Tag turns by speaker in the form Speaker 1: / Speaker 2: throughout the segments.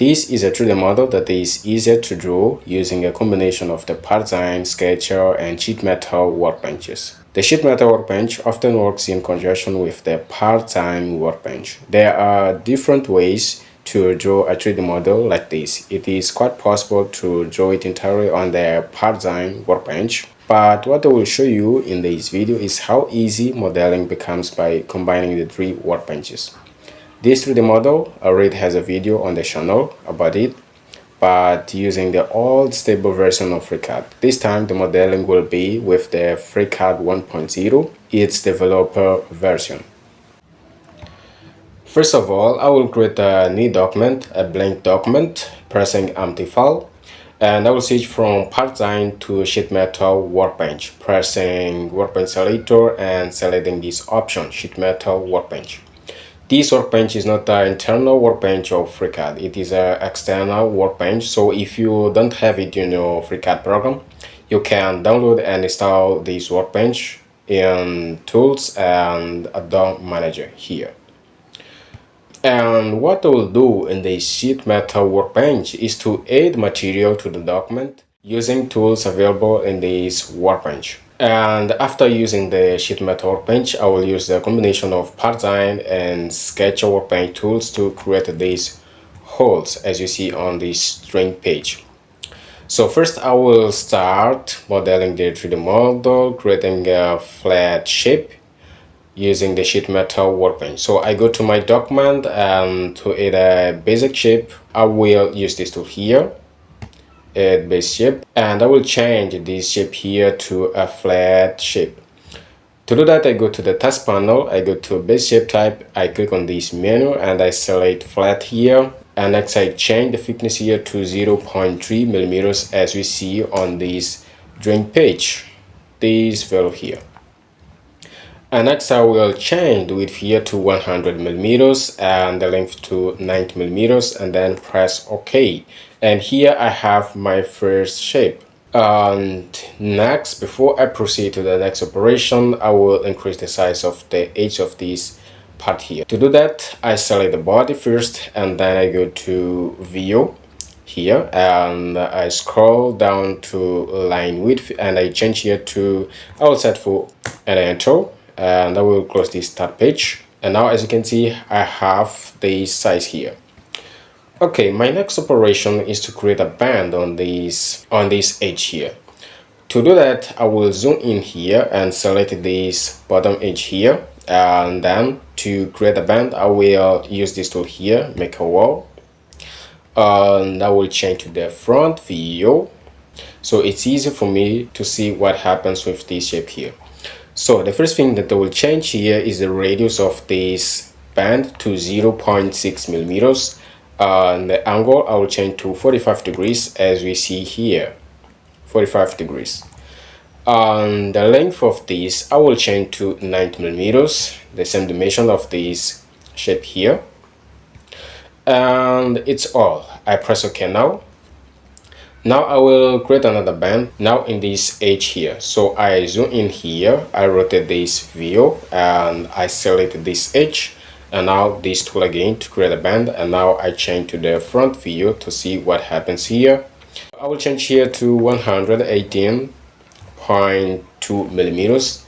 Speaker 1: This is a 3D model that is easier to draw using a combination of the PartDesign, Sketcher, and SheetMetal workbenches. The SheetMetal workbench often works in conjunction with the PartDesign workbench. There are different ways to draw a 3D model like this. It is quite possible to draw it entirely on the PartDesign workbench, but what I will show you in this video is how easy modeling becomes by combining the three workbenches. This 3D model already has a video on the channel about it, but using the old stable version of FreeCAD. This time the modeling will be with the FreeCAD 1.0, its developer version. First of all, I will create a new document, a blank document, pressing Empty File, and I will switch from PartDesign to SheetMetal Workbench, pressing Workbench Selector and selecting this option, SheetMetal Workbench. This workbench is not an internal workbench of FreeCAD, it is an external workbench. So if you don't have it in your FreeCAD program, you can download and install this workbench in Tools and Add-on Manager here. And what I will do in the SheetMetal workbench is to add material to the document using tools available in this workbench. And after using the SheetMetal workbench, I will use the combination of PartDesign and Sketcher workbench tools to create these holes as you see on this drawing page. So first I will start modeling the 3D model, creating a flat shape using the SheetMetal workbench. So I go to my document, and to add a basic shape, I will use this tool here, add base shape, and I will change this shape here to a flat shape. To do that, I go to the task panel, I go to base shape type, I click on this menu and I select flat here, and next I change the thickness here to 0.3 millimeters as we see on this drawing page, this value here. And next I will change the width here to 100 millimeters and the length to 90 millimeters, and then press OK. And here I have my first shape. And next, before I proceed to the next operation, I will increase the size of the edge of this part here. To do that, I select the body first, and then I go to View here, and I scroll down to line width, and I change here to, I will set for an enter, and I will close this start page. And now as you can see, I have this size here. Okay, my next operation is to create a band on this edge here. To do that, I will zoom in here and select this bottom edge here, and then to create a band, I will use this tool here, make a wall, and I will change to the front view, so it's easy for me to see what happens with this shape here. So the first thing that I will change here is the radius of this band to 0.6 millimeters. And the angle I will change to 45 degrees as we see here, 45 degrees. And the length of this I will change to 90 millimeters, the same dimension of this shape here. And it's all. I press OK now. Now I will create another band now in this edge here. So I zoom in here, I rotate this view, and I select this edge, and now this tool again to create a band, and now I change to the front view to see what happens here. I will change here to 118.2 millimeters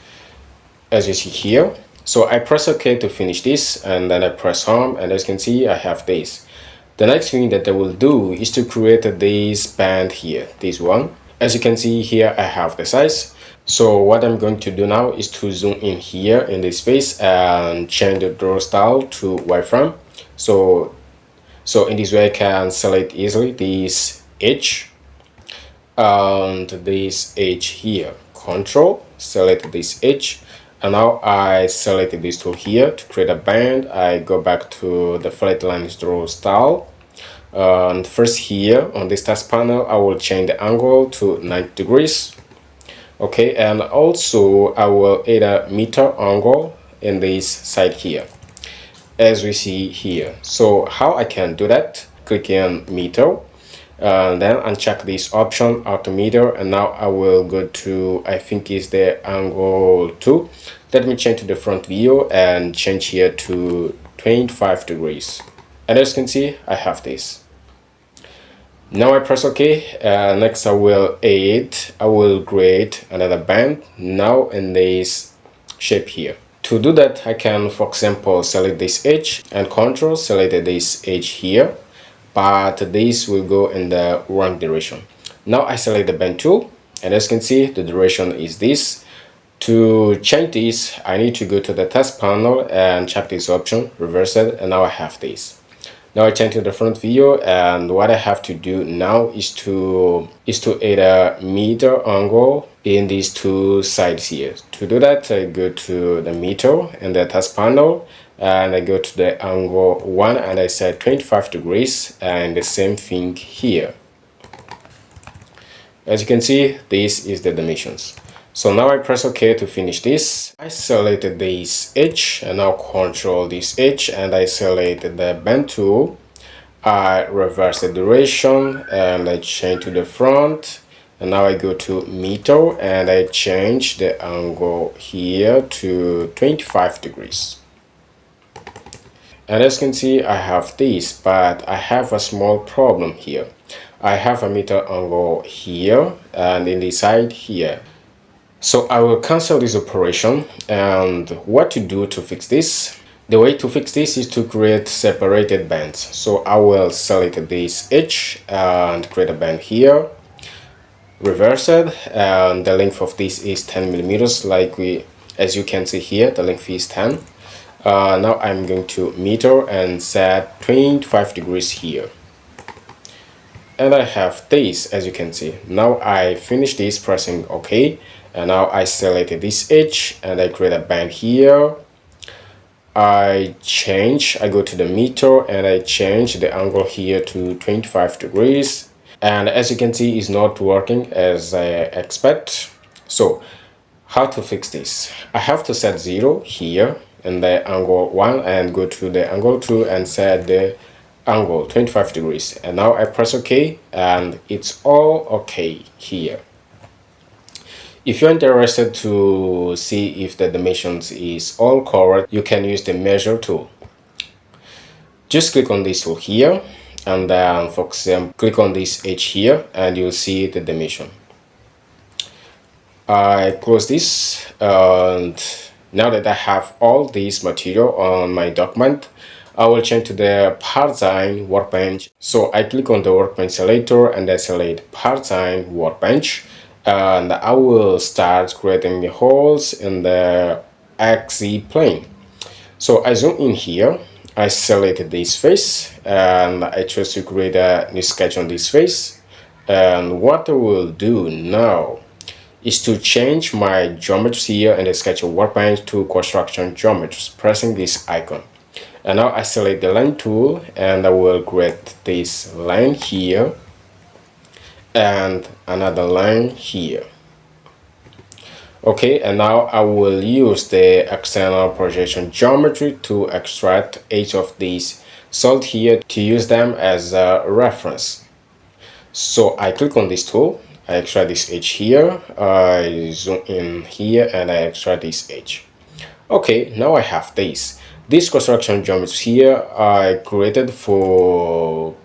Speaker 1: as you see here. So I press OK to finish this, and then I press home, and as you can see I have this. The next thing that I will do is to create this band here, this one. As you can see here, I have the size. So what I'm going to do now is to zoom in here in this space and change the draw style to wireframe. So in this way I can select easily this edge and this edge here. Control, select this edge. And now I select this tool here to create a band. I go back to the flat lines draw style. And first here on this task panel, I will change the angle to 90 degrees. Okay, and also I will add a meter angle in this side here, as we see here. So how I can do that? Click in meter, and then uncheck this option auto meter, and now I will go to, I think is the angle 2. Let me change to the front view and change here to 25 degrees, and as you can see I have this. Now I press OK. Next I will create another band now in this shape here. To do that, I can, for example, select this edge and control select this edge here, but this will go in the wrong direction. Now I select the bend tool, and as you can see, the direction is this. To change this, I need to go to the task panel and check this option, reverse it, and now I have this. Now I change to the front view, and what I have to do now is to add a meter angle in these two sides here. To do that, I go to the meter and the task panel, and I go to the angle 1 and I set 25 degrees, and the same thing here. As you can see, this is the dimensions. So now I press OK to finish this. I selected this edge and now control this edge, and I selected the bend tool. I reverse the direction and I change to the front, and now I go to meter and I change the angle here to 25 degrees. And as you can see, I have this, but I have a small problem here. I have a meter angle here and in the side here. So I will cancel this operation, and what to do to fix this? The way to fix this is to create separated bands. So I will select this edge and create a band here, reverse it, and the length of this is 10 millimeters. As you can see here, the length is 10. Now I'm going to meter and set 25 degrees here. And I have this, as you can see. Now I finish this pressing OK, and now I select this edge and I create a band here. I go to the meter and I change the angle here to 25 degrees, and as you can see, it's not working as I expect. So how to fix this? I have to set 0 here in the angle 1 and go to the angle 2 and set the angle 25 degrees, and now I press OK and it's all okay here. If you're interested to see if the dimensions is all correct, you can use the measure tool. Just click on this tool here, and then for example click on this edge here and you'll see the dimension. I close this, and now that I have all this material on my document, I will change to the PartDesign workbench. So I click on the workbench selector and I select PartDesign workbench, and I will start creating the holes in the XZ plane. So I zoom in here, I select this face and I choose to create a new sketch on this face. And what I will do now is to change my geometries here in the sketch workbench to construction geometries, pressing this icon. And now I select the line tool and I will create this line here and another line here. Okay, and now I will use the external projection geometry to extract each of these solid here to use them as a reference. So I click on this tool, I extract this edge here, I zoom in here and I extract this edge. Okay, now I have this. These construction geometries here I created for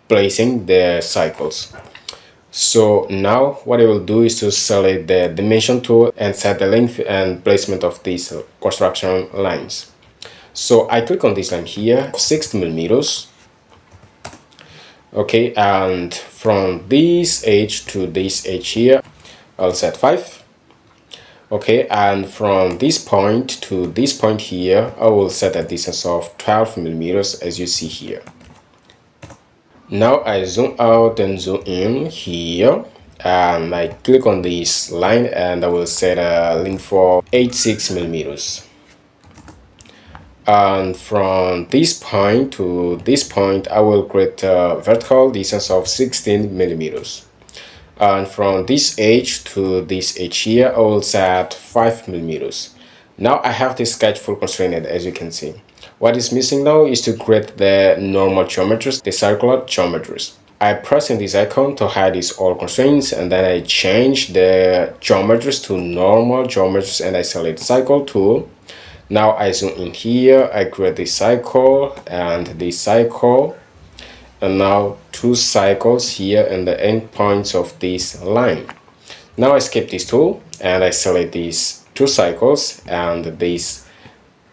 Speaker 1: placing the cycles. So now what I will do is to select the dimension tool and set the length and placement of these construction lines. So I click on this line here, 60 millimeters. Okay, and from this edge to this edge here, I'll set 5. Okay, and from this point to this point here, I will set a distance of 12 millimeters, as you see here. Now I zoom out and zoom in here, and I click on this line and I will set a length for 86 millimeters. And from this point to this point, I will create a vertical distance of 16 millimeters. And from this edge to this edge here, I will set 5 millimeters. Now I have this sketch full constrained, as you can see. What is missing now is to create the normal geometries, the circular geometries. I press in this icon to hide these all constraints, and then I change the geometries to normal geometries and I select cycle tool. Now I zoom in here, I create this cycle and this cycle, and now two cycles here in the endpoints of this line. Now I skip this tool and I select these two cycles and these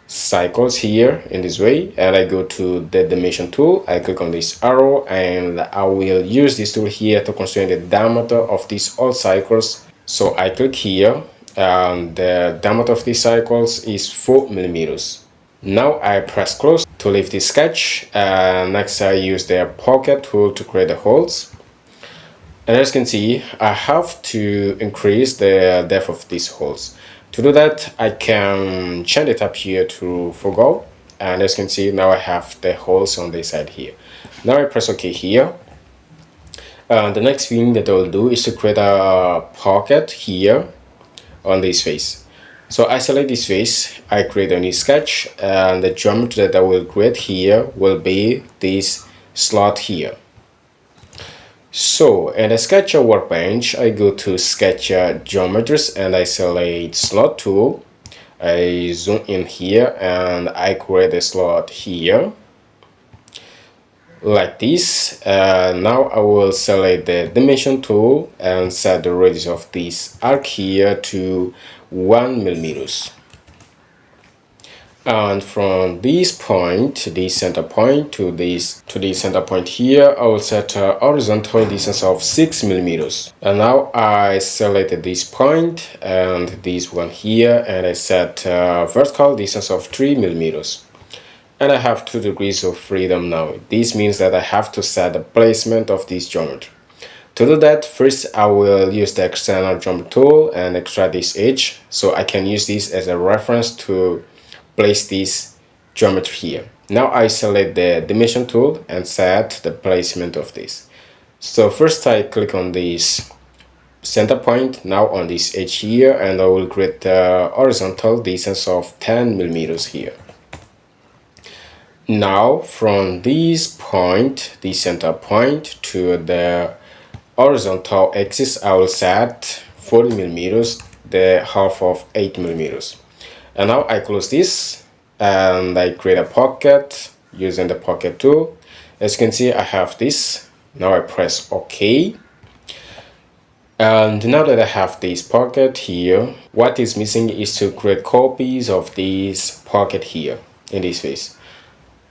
Speaker 1: cycles here in this way, and I go to the dimension tool. I click on this arrow and I will use this tool here to constrain the diameter of these all cycles. So I click here and the diameter of these cycles is 4 millimeters. Now I press close to leave this sketch, and next I use the pocket tool to create the holes. And as you can see, I have to increase the depth of these holes. To do that, I can change it up here to forgo. And as you can see, now I have the holes on this side here. Now I press OK here. The next thing that I will do is to create a pocket here on this face. So I select this face, I create a new sketch, and the geometry that I will create here will be this slot here. So in the Sketcher workbench, I go to Sketcher Geometries and I select Slot tool. I zoom in here and I create a slot here like this. Now I will select the Dimension tool and set the radius of this arc here to 1 millimeters. And from this point, this center point to this center point here, I will set a horizontal distance of 6 millimeters. And now I selected this point and this one here, and I set a vertical distance of 3 millimeters. And I have 2 degrees of freedom now. This means that I have to set the placement of this geometry. To do that, first I will use the external geometry tool and extract this edge, so I can use this as a reference to place this geometry here. Now I select the dimension tool and set the placement of this. So first I click on this center point, now on this edge here, and I will create a horizontal distance of 10 millimeters here. Now from this point, the center point, to the horizontal axis, I will set 40 millimeters, the half of 8 millimeters. And now I close this and I create a pocket using the pocket tool. As you can see, I have this. Now I press OK. And now that I have this pocket here, what is missing is to create copies of this pocket here in this face.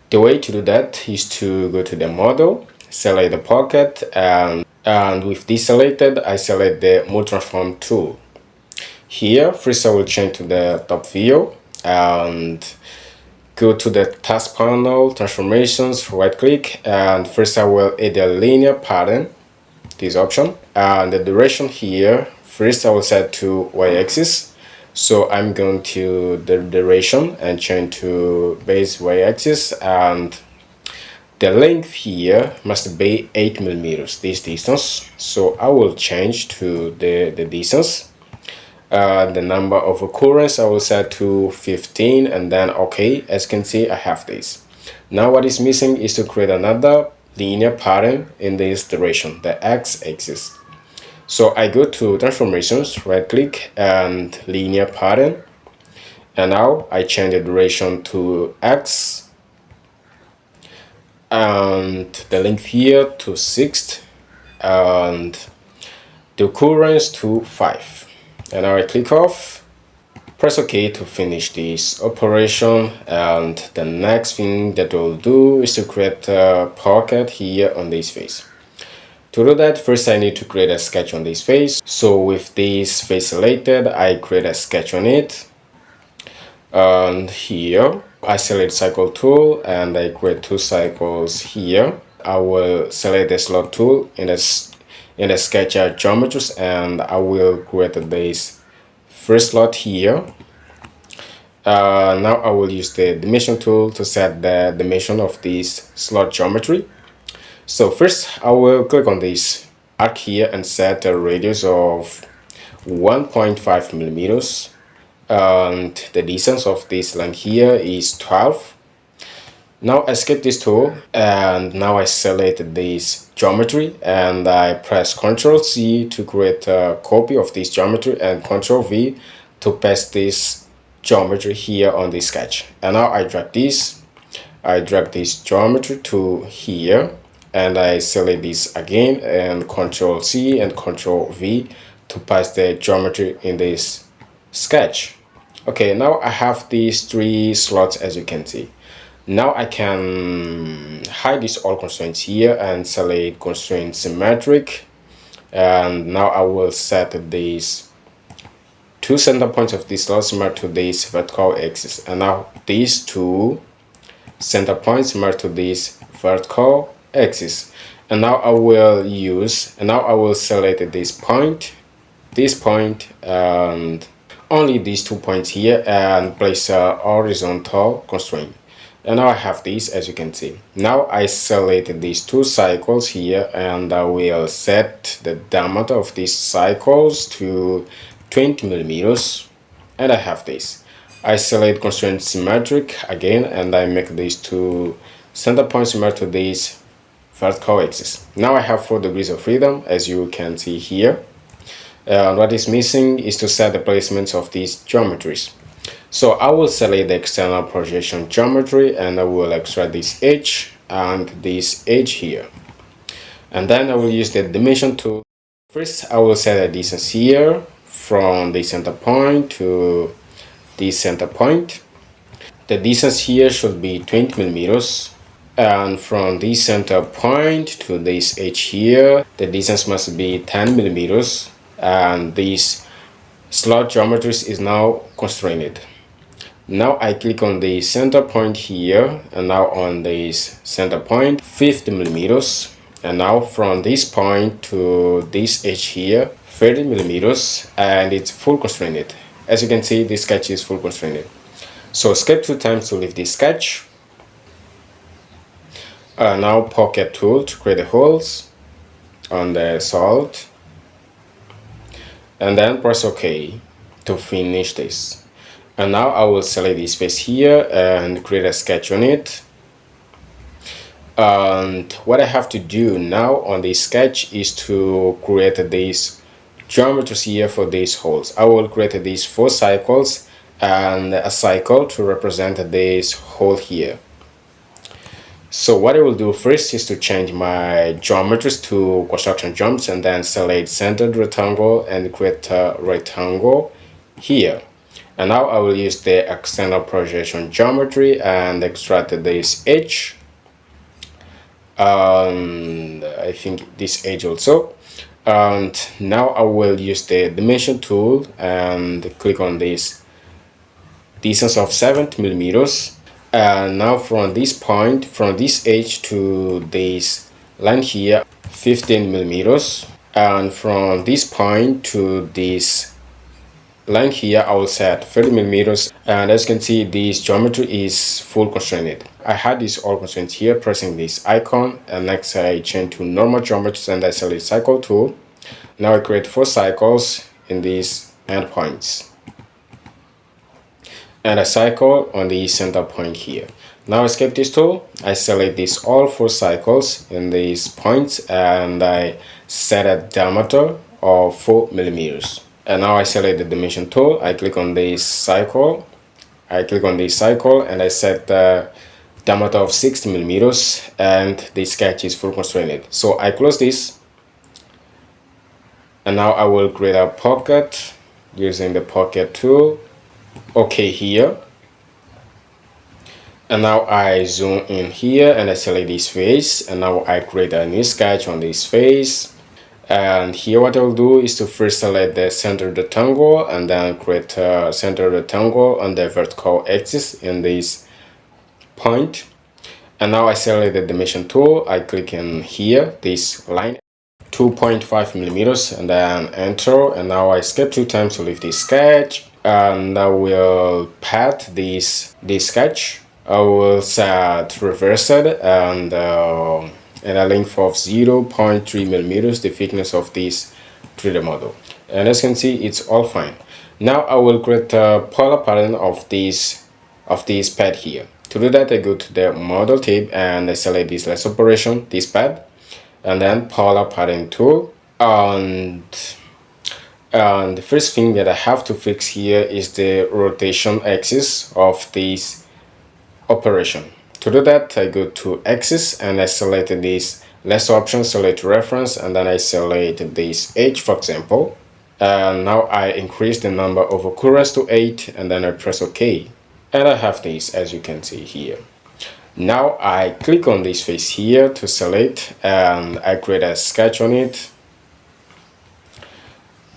Speaker 1: The way to do that is to go to the model, select the pocket, and with this selected, I select the Mode Transform tool. Here, first I will change to the top view and go to the task panel, transformations, right click, and first I will add a linear pattern, this option, and the duration here, first I will set to y-axis. So I'm going to the duration and change to base y-axis, and the length here must be 8 millimeters, this distance. So I will change to the distance. The number of occurrence I will set to 15 and then OK. As you can see, I have this. Now what is missing is to create another linear pattern in this direction, the x-axis. So I go to transformations, right click, and linear pattern, and now I change the duration to x and the length here to 6 and the occurrence to 5. And now I click off, press OK to finish this operation, and the next thing that we'll do is to create a pocket here on this face. To do that, first I need to create a sketch on this face. So with this face selected, I create a sketch on it. And here, I select cycle tool and I create 2 cycles here. I will select the slot tool in the Sketcher Geometries, and I will create this first slot here. Now I will use the dimension tool to set the dimension of this slot geometry. So first I will click on this arc here and set a radius of 1.5 millimeters, and the distance of this line here is 12. Now I skip this tool and now I select this geometry and I press Ctrl C to create a copy of this geometry and Ctrl V to paste this geometry here on this sketch. And now I drag this geometry to here, and I select this again and Control C and Control V to paste the geometry in this sketch. Okay, now I have these 3 slots as you can see. Now I can hide these all constraints here and select constraint symmetric, and now I will set these 2 center points of this slot similar to this vertical axis, and now these 2 center points similar to this vertical axis. And now I will select this point, and only these 2 points here, and place a horizontal constraint. And now I have this as you can see. Now I select these 2 cycles here, and I will set the diameter of these cycles to 20 millimeters, and I have this. I select constraint symmetric again, and I make these 2 center points similar to this vertical axis. Now I have 4 degrees of freedom as you can see here. What is missing is to set the placements of these geometries. So I will select the external projection geometry, and I will extract this edge and this edge here. And then I will use the dimension tool. First, I will set a distance here from the center point to this center point. The distance here should be 20 millimeters. And from this center point to this edge here, the distance must be 10 millimeters. And this slot geometry is now constrained. Now I click on the center point here, and now on this center point 50 millimeters, and now from this point to this edge here 30 millimeters, and it's full constrained. As you can see, this sketch is full constrained. So escape 2 times to leave this sketch. Now pocket tool to create the holes on the solid, and then press OK to finish this. And now I will select this face here and create a sketch on it. And what I have to do now on this sketch is to create these geometries here for these holes. I will create these 4 cycles and a cycle to represent this hole here. So what I will do first is to change my geometries to construction geometries, and then select centered rectangle and create a rectangle here. And now I will use the external projection geometry and extract this edge, and I think this edge also. And now I will use the dimension tool and click on this distance of 70 millimeters. And now from this point, from this edge to this line here, 15 millimeters. And from this point to this line here, I will set 30 millimeters, and as you can see, this geometry is full constrained. I had this all constraints here, pressing this icon, and next I change to normal geometries and I select cycle tool. Now I create 4 cycles in these endpoints, and I cycle on the center point here. Now I escape this tool, I select these all 4 cycles in these points, and I set a diameter of 4 millimeters. And now I select the dimension tool, I click on this cycle, and I set the diameter of 60 millimeters, and the sketch is full constrained. So I close this, and now I will create a pocket using the pocket tool. OK here. And now I zoom in here and I select this face, and now I create a new sketch on this face. And here what I'll do is to first select the center rectangle and then create a center rectangle on the vertical axis in this point. And now I select the dimension tool, I click in here, this line 2.5 millimeters, and then enter. And now I skip 2 times to leave this sketch, and I will pat this sketch. I will set reversed and a length of 0.3 millimeters, the thickness of this 3D model. And as you can see, it's all fine. Now I will create a polar pattern of this pad here. To do that, I go to the model tab and I select this last operation, this pad, and then polar pattern tool. And the first thing that I have to fix here is the rotation axis of this operation. To do that, I go to axis and I select this last option, select reference, and then I select this H, for example. And now I increase the number of occurrence to 8, and then I press OK. And I have this, as you can see here. Now I click on this face here to select, and I create a sketch on it.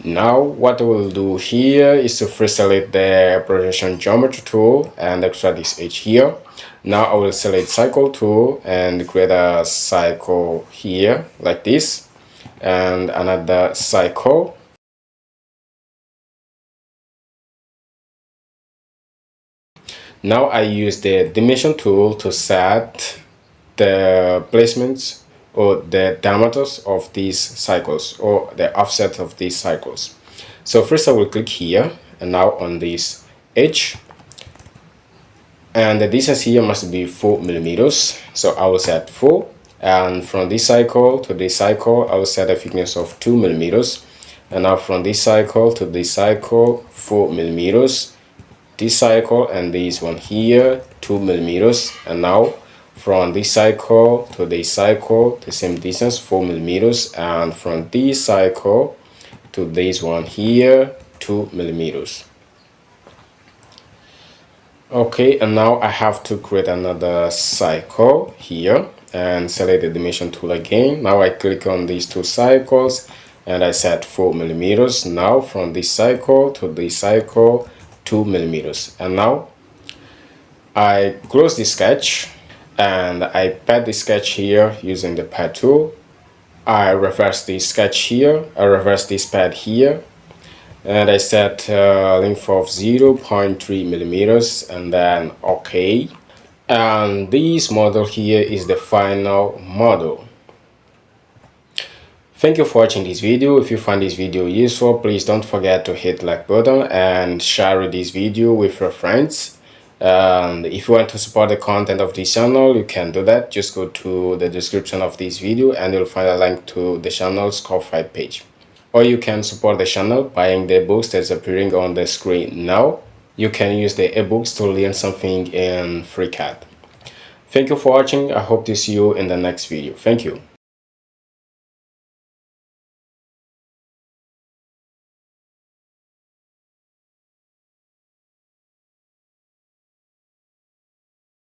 Speaker 1: Now what I will do here is to first select the projection geometry tool and extract this edge here. Now I will select cycle tool and create a cycle here like this, and another cycle. Now I use the dimension tool to set the placements or the diameters of these cycles or the offset of these cycles. So first I will click here and now on this edge, and the distance here must be 4 millimeters. So I will set 4, and from this cycle to this cycle I will set a thickness of 2 millimeters, and now from this cycle to this cycle 4 millimeters, this cycle and this one here 2 millimeters, and now from this cycle to this cycle the same distance 4 millimeters, and from this cycle to this one here 2 millimeters. Okay, and now I have to create another cycle here and select the dimension tool again. Now I click on these two cycles and I set 4 millimeters. Now from this cycle to this cycle 2 millimeters, and now I close the sketch and I pad the sketch here using the pad tool. I reverse the sketch here, I reverse this pad here, and I set length of 0.3 millimeters, and then OK. And this model here is the final model. Thank you for watching this video. If you find this video useful, please don't forget to hit like button and share this video with your friends. And if you want to support the content of this channel, you can do that. Just go to the description of this video and you'll find a link to the channel's Ko-Fi page. Or you can support the channel buying the books that's appearing on the screen now. You can use the ebooks to learn something in FreeCAD. Thank you for watching. I hope to see you in the next video. Thank you.